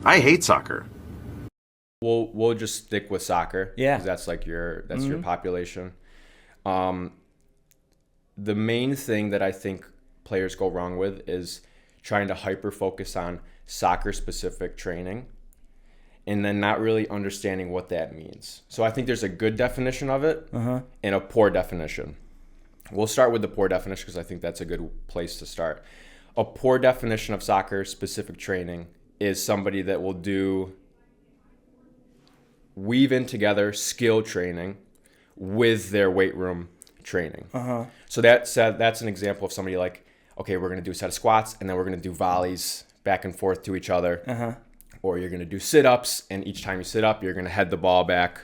I hate soccer. We'll just stick with soccer. Yeah. 'Cause that's like your population. The main thing that I think players go wrong with is trying to hyper focus on soccer specific training and then not really understanding what that means. So I think there's a good definition of it and a poor definition. We'll start with the poor definition because I think that's a good place to start. A poor definition of soccer specific training is somebody that will weave in together skill training with their weight room training. So that's an example of somebody like, okay, we're going to do a set of squats and then we're going to do volleys back and forth to each other. Or you're going to do sit-ups, and each time you sit up, you're going to head the ball back.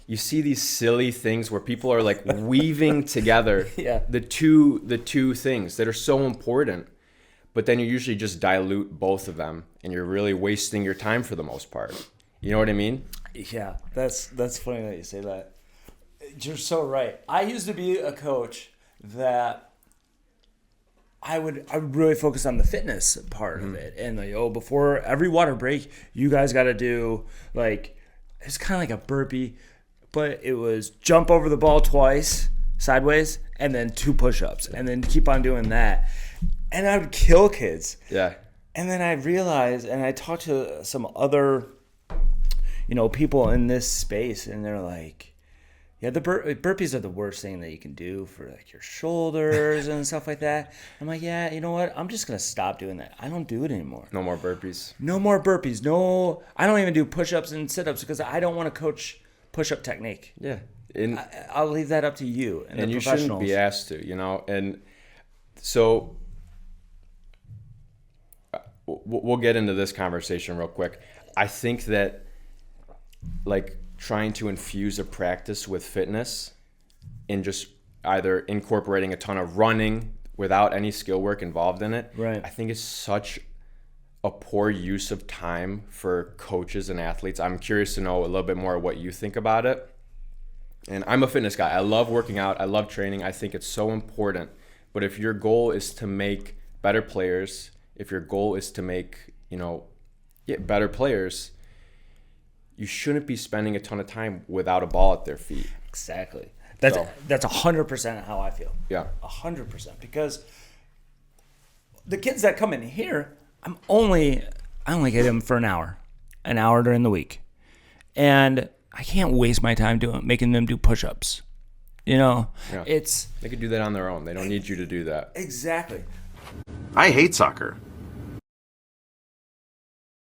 You see these silly things where people are like weaving together the two things that are so important, but then you usually just dilute both of them, and you're really wasting your time for the most part. You know what I mean? Yeah, that's funny that you say that. You're so right. I used to be a coach that I would really focus on the fitness part of it, and like, before every water break, you guys got to do like, it's kind of like a burpee, but it was jump over the ball twice sideways and then 2 push-ups and then keep on doing that, and I would kill kids. Yeah. And then I realized, and I talked to some other, people in this space, and they're like, yeah, the burpees are the worst thing that you can do for like your shoulders and stuff like that. I'm like, yeah, you know what? I'm just gonna stop doing that. I don't do it anymore. No more burpees. No more burpees. No, I don't even do push-ups and sit-ups because I don't want to coach push-up technique. Yeah, I'll leave that up to you and the you professionals. shouldn't be asked to, And so we'll get into this conversation real quick. I think that like trying to infuse a practice with fitness and just either incorporating a ton of running without any skill work involved in it, right, I think is such a poor use of time for coaches and athletes. I'm curious to know a little bit more what you think about it. And I'm a fitness guy. I love working out. I love training. I think it's so important. But if your goal is to make better players, if your goal is to make, better players, you shouldn't be spending a ton of time without a ball at their feet. Exactly. That's 100% how I feel. Yeah. 100%. Because the kids that come in here, I only get them for an hour during the week. And I can't waste my time making them do push-ups. They could do that on their own. They don't need you to do that. Exactly. I hate soccer.